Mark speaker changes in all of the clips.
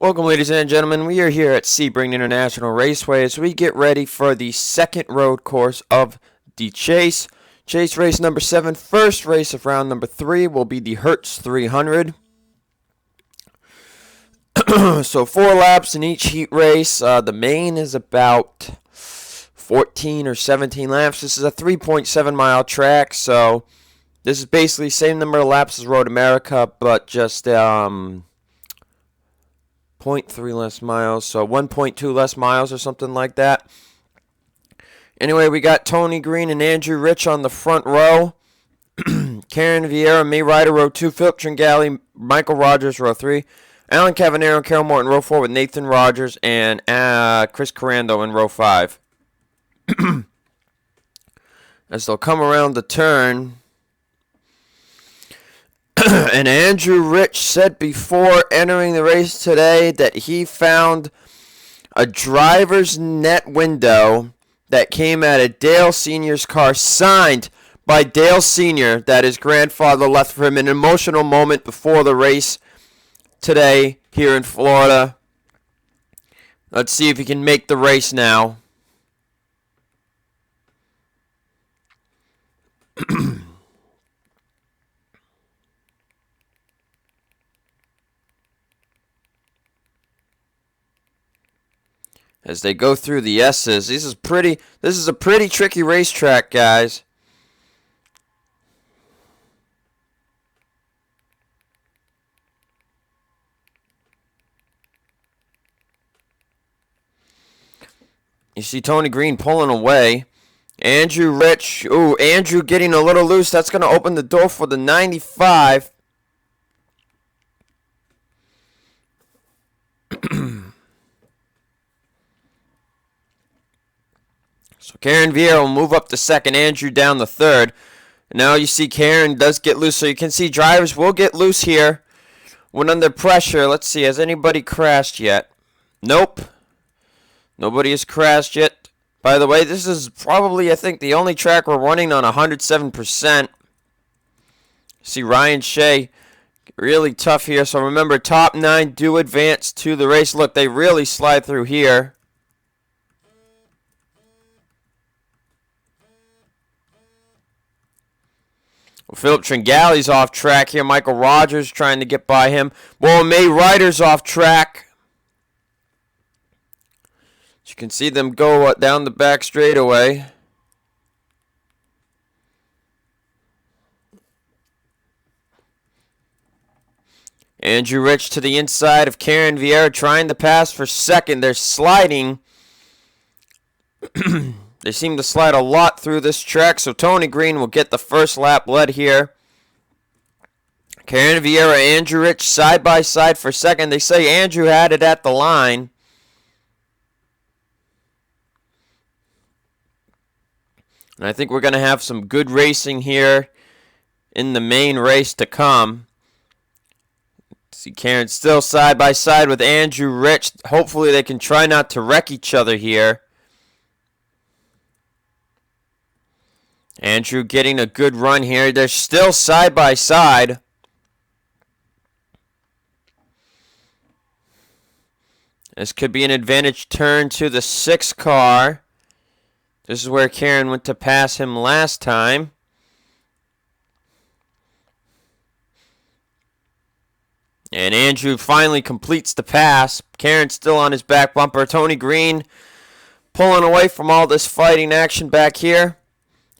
Speaker 1: Welcome, ladies and gentlemen. We are here at Sebring International Raceway as we get ready for the second road course of the Chase. Chase race number 7, first race of round number 3 will be the Hertz 300. So 4 laps in each heat race. The main is about 14 or 17 laps. This is a 3.7 mile track, so this is basically the same number of laps as Road America, but just 0.3 less miles, so 1.2 less miles or something like that. Anyway, we got Tony Green and Andrew Rich on the front row. Karen Vieira, May Ryder, row 2. Philip Tringali, Michael Rogers, row 3. Alan Cavanero and Carol Morton, row 4 with Nathan Rogers and Chris Carando in row 5. As they'll come around the turn. And Andrew Rich said before entering the race today that he found a driver's net window that came out of Dale Sr.'s car, signed by Dale Sr., that his grandfather left for him. An emotional moment before the race today here in Florida. Let's see if he can make the race now. As they go through the S's. This is a pretty tricky racetrack, guys. You see Tony Green pulling away. Andrew Rich. Ooh, Andrew getting a little loose. That's going to open the door for the 95. So Karen Vieira will move up to second, Andrew down the third. Now you see Karen does get loose, so you can see drivers will get loose here when under pressure. Let's see, has anybody crashed yet? Nope. Nobody has crashed yet. By the way, this is probably, I think, the only track we're running on 107%. See Ryan Shea, really tough here. So remember, top 9 do advance to the race. Look, they really slide through here. Philip Tringali's off track here. Michael Rogers trying to get by him. Well, May Ryder's off track. You can see them go down the back straightaway. Andrew Rich to the inside of Karen Vieira trying to pass for second. They're sliding. They seem to slide a lot through this track, so Tony Green will get the first lap led here. Karen Vieira, Andrew Rich side by side for second. They say Andrew had it at the line. And I think we're going to have some good racing here in the main race to come. See Karen still side by side with Andrew Rich. Hopefully they can try not to wreck each other here. Andrew getting a good run here. They're still side by side. This could be an advantage turn to the 6 car. This is where Karen went to pass him last time. And Andrew finally completes the pass. Karen's still on his back bumper. Tony Green pulling away from all this fighting action back here.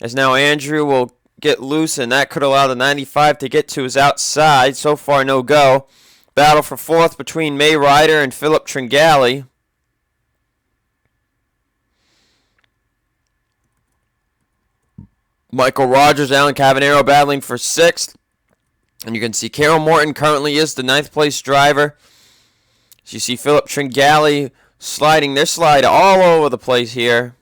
Speaker 1: As now Andrew will get loose, and that could allow the 95 to get to his outside. So far, no go. Battle for 4th between May Ryder and Philip Tringali. Michael Rogers, Alan Cavanero battling for 6th. And you can see Carol Morton currently is the 9th place driver. So you see Philip Tringali sliding their slide all over the place here.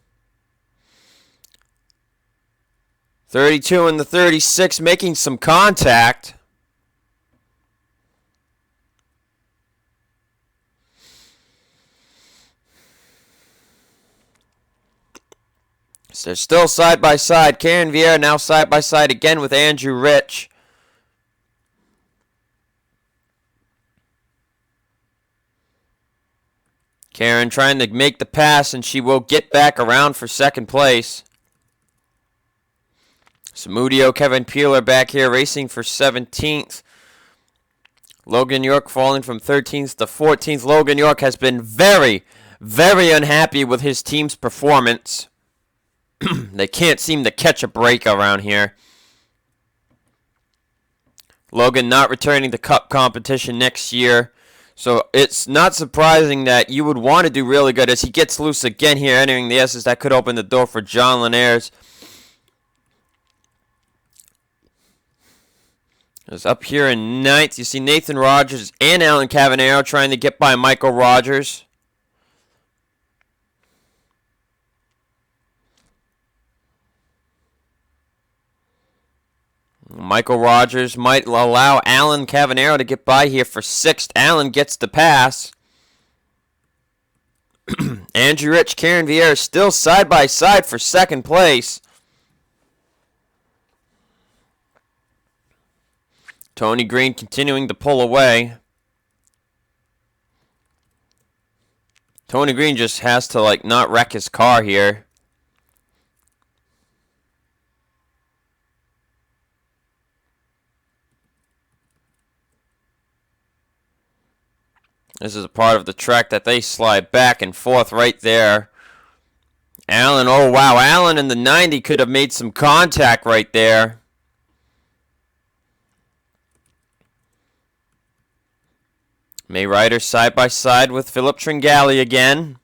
Speaker 1: 32 and the 36 making some contact. So they're still side by side. Karen Vieira now side by side again with Andrew Rich. Karen trying to make the pass, and she will get back around for second place. Samudio, Kevin Peeler back here racing for 17th. Logan York falling from 13th to 14th. Logan York has been very, very unhappy with his team's performance. They can't seem to catch a break around here. Logan not returning to Cup competition next year. So it's not surprising that you would want to do really good as he gets loose again here entering the S's. That could open the door for John Linares. As up here in 9th, you see Nathan Rogers and Alan Cavanero trying to get by Michael Rogers. Michael Rogers might allow Alan Cavanero to get by here for 6th. Alan gets the pass. Andrew Rich, Karen Vieira still side by side for 2nd place. Tony Green continuing to pull away. Tony Green just has to not wreck his car here. This is a part of the track that they slide back and forth right there. Allen, oh wow, Allen in the 90 could have made some contact right there. May Ryder side by side with Philip Tringali again.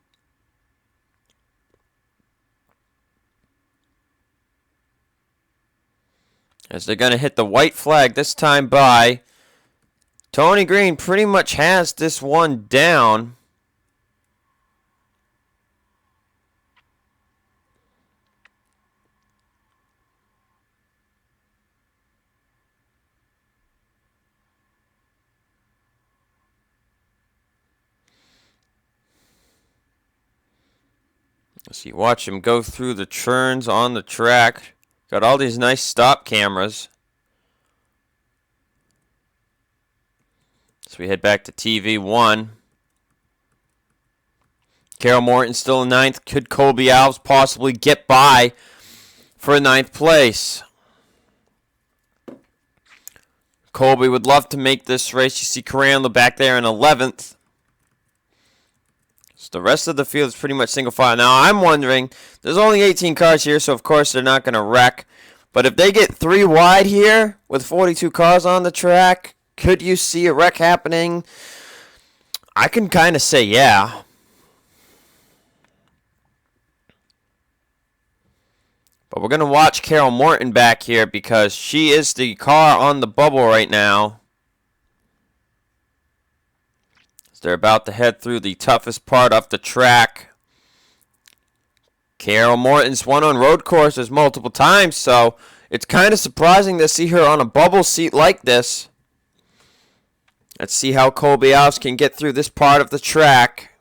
Speaker 1: As they're going to hit the white flag this time by Tony Green. Pretty much has this one down. So you watch him go through the turns on the track. Got all these nice stop cameras. So we head back to TV1. Carol Morton still in 9th. Could Colby Alves possibly get by for 9th place? Colby would love to make this race. You see Carandla back there in 11th. So the rest of the field is pretty much single file. Now I'm wondering, there's only 18 cars here, so of course they're not going to wreck. But if they get 3 wide here with 42 cars on the track, could you see a wreck happening? I can kind of say yeah. But we're going to watch Carol Morton back here because she is the car on the bubble right now. As they're about to head through the toughest part of the track. Carol Morton's won on road courses multiple times, so it's kind of surprising to see her on a bubble seat like this. Let's see how Colby Alves can get through this part of the track.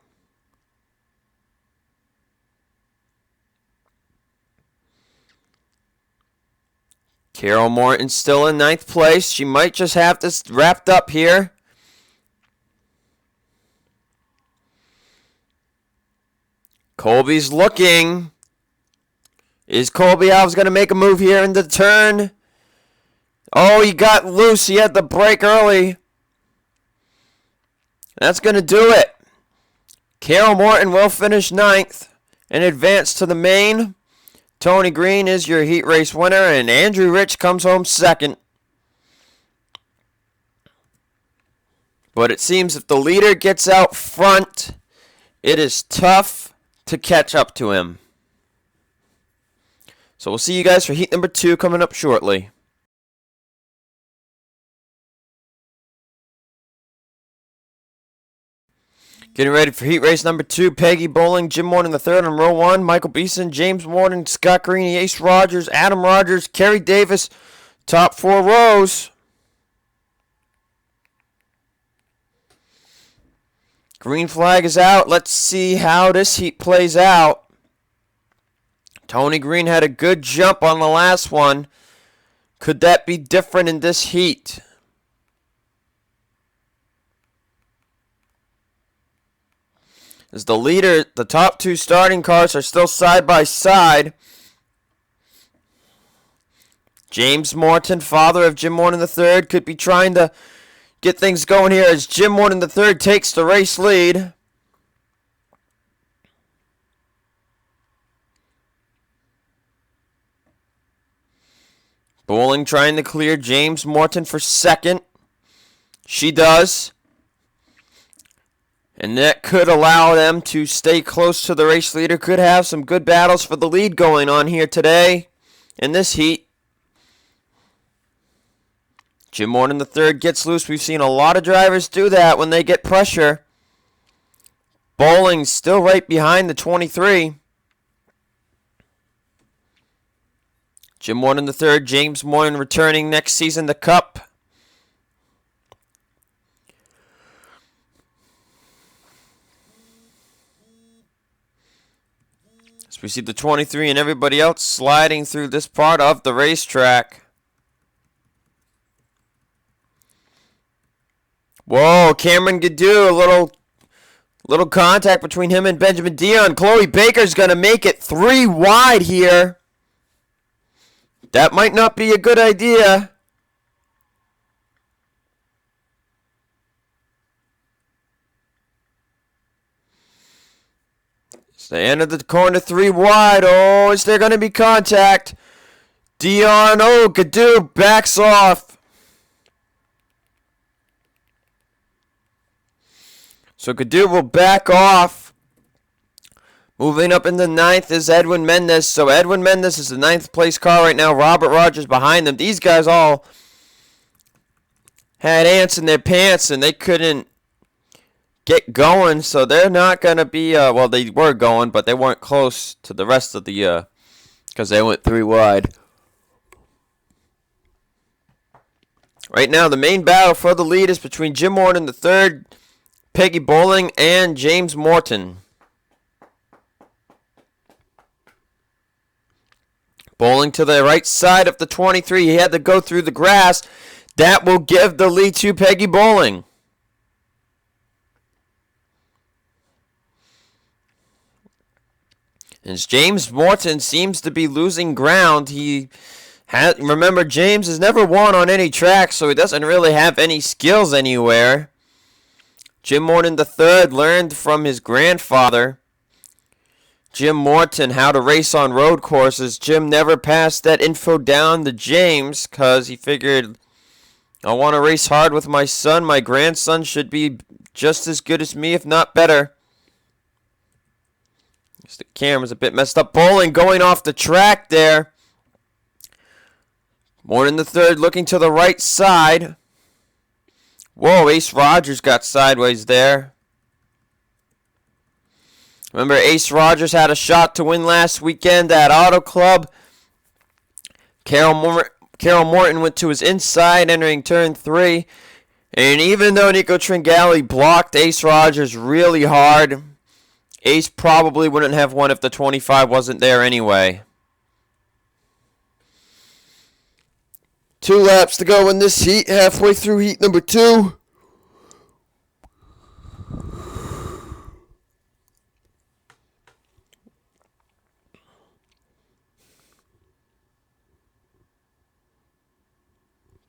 Speaker 1: Carol Morton still in 9th place. She might just have this wrapped up here. Colby's looking. Is Colby Alves going to make a move here in the turn? Oh, he got loose. He had the brake early. That's going to do it. Carol Morton will finish 9th and advance to the main. Tony Green is your heat race winner, and Andrew Rich comes home 2nd. But it seems if the leader gets out front, it is tough to catch up to him. So we'll see you guys for heat number 2 coming up shortly. Getting ready for heat race number 2. Peggy Bowling, Jim Morton III on row 1. Michael Beeson, James Morton, Scott Green, Ace Rogers, Adam Rogers, Kerry Davis. Top 4 rows. Green flag is out. Let's see how this heat plays out. Tony Green had a good jump on the last one. Could that be different in this heat? As the leader, the top two starting cars are still side by side. James Morton, father of Jim Morton III, could be trying to get things going here as Jim Morton III takes the race lead. Bowling trying to clear James Morton for second. She does. And that could allow them to stay close to the race leader. Could have some good battles for the lead going on here today in this heat. Jim Morton III gets loose. We've seen a lot of drivers do that when they get pressure. Bowling still right behind the 23. Jim Morton III, James Morton returning next season to Cup. As we see the 23 and everybody else sliding through this part of the racetrack. Whoa, Cameron Gaddu, a little contact between him and Benjamin Dion. Chloe Baker's going to make it 3 wide here. That might not be a good idea. It's the end of the corner, 3 wide. Oh, is there going to be contact? Dion, oh, Gaddu backs off. So Gaddu will back off. Moving up in the 9th is Edwin Mendez. So Edwin Mendez is the 9th place car right now. Robert Rogers behind them. These guys all had ants in their pants and they couldn't get going. So they're not going to be, well, they were going, but they weren't close to the rest of the, because they went 3 wide. Right now, the main battle for the lead is between Jim Morton III, Peggy Bowling, and James Morton. Bowling to the right side of the 23. He had to go through the grass. That will give the lead to Peggy Bowling. As James Morton seems to be losing ground, remember, James has never won on any track, so he doesn't really have any skills anywhere. Jim Morton III learned from his grandfather, Jim Morton, how to race on road courses. Jim never passed that info down to James because he figured, I want to race hard with my son. My grandson should be just as good as me, if not better. The camera's a bit messed up. Bowling going off the track there. Morton III looking to the right side. Whoa, Ace Rogers got sideways there. Remember, Ace Rogers had a shot to win last weekend at Auto Club. Carol Morton went to his inside, entering turn 3. And even though Nico Tringali blocked Ace Rogers really hard, Ace probably wouldn't have won if the 25 wasn't there anyway. 2 laps to go in this heat, halfway through heat number 2.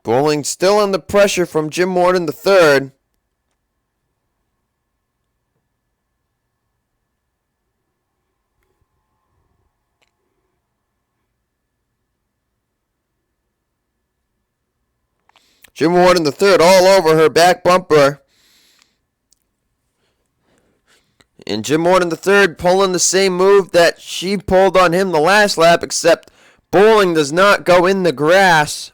Speaker 1: Bowling still under pressure from Jim Morton III. Jim Morton III all over her back bumper. And Jim Morton III pulling the same move that she pulled on him the last lap, except Bowling does not go in the grass.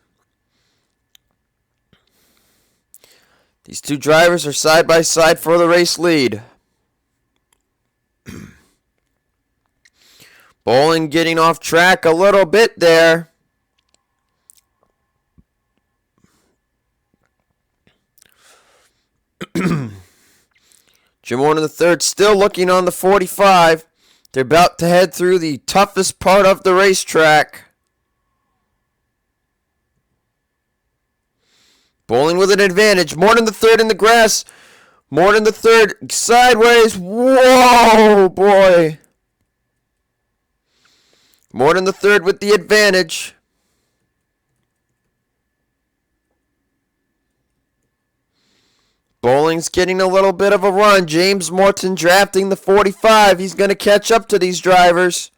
Speaker 1: These two drivers are side by side for the race lead. Bowling getting off track a little bit there. Jim Morton III still looking on the 45. They're about to head through the toughest part of the racetrack. Bowling with an advantage. Morton III in the grass. Morton the third, sideways. Whoa, boy. Morton the third with the advantage. Bowling's getting a little bit of a run. James Morton drafting the 45. He's going to catch up to these drivers.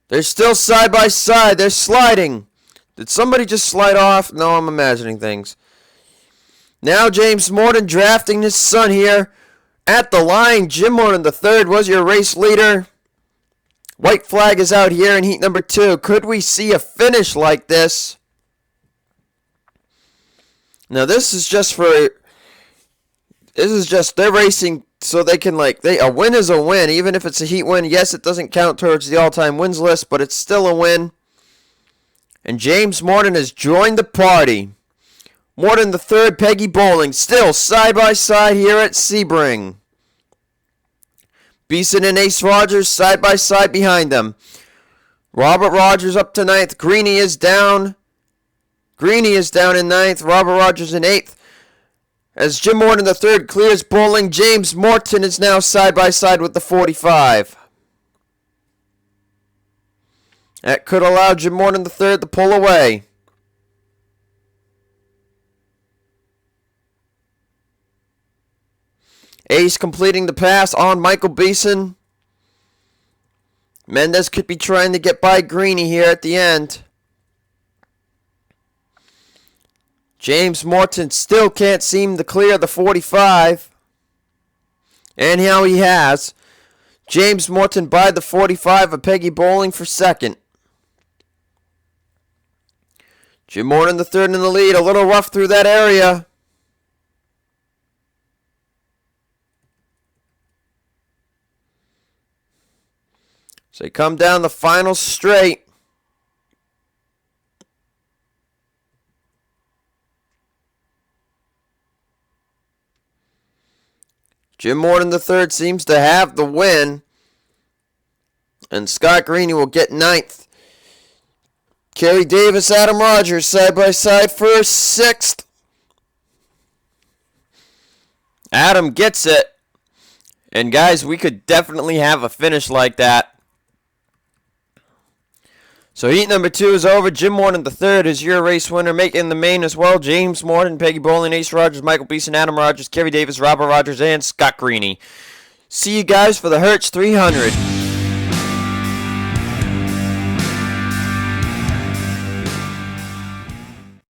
Speaker 1: They're still side by side. They're sliding. Did somebody just slide off? No, I'm imagining things. Now James Morton drafting his son here. At the line, Jim Morton III was your race leader. White flag is out here in heat number 2. Could we see a finish like this? Now this is just they're racing so they can a win is a win, even if it's a heat win. Yes, it doesn't count towards the all-time wins list, but it's still a win. And James Morton has joined the party. Morton the third, Peggy Bowling, still side by side here at Sebring. Beeson and Ace Rogers side by side behind them. Robert Rogers up to 9th. Greeny is down. Greeny is down in 9th. Robert Rogers in 8th. As Jim Morton III clears Bowling, James Morton is now side by side with the 45. That could allow Jim Morton III to pull away. Ace completing the pass on Michael Beeson. Mendez could be trying to get by Greeny here at the end. James Morton still can't seem to clear the 45. And now he has. James Morton by the 45 of Peggy Bowling for second. Jim Morton the third in the lead. A little rough through that area. So they come down the final straight. Jim Morton III seems to have the win. And Scott Greeny will get 9th. Kerry Davis, Adam Rogers side by side for 6th. Adam gets it. And guys, we could definitely have a finish like that. So heat number 2 is over. Jim Morton III is your race winner, making the main as well. James Morton, Peggy Bowling, Ace Rogers, Michael Beeson, Adam Rogers, Kerry Davis, Robert Rogers, and Scott Greeny. See you guys for the Hertz 300.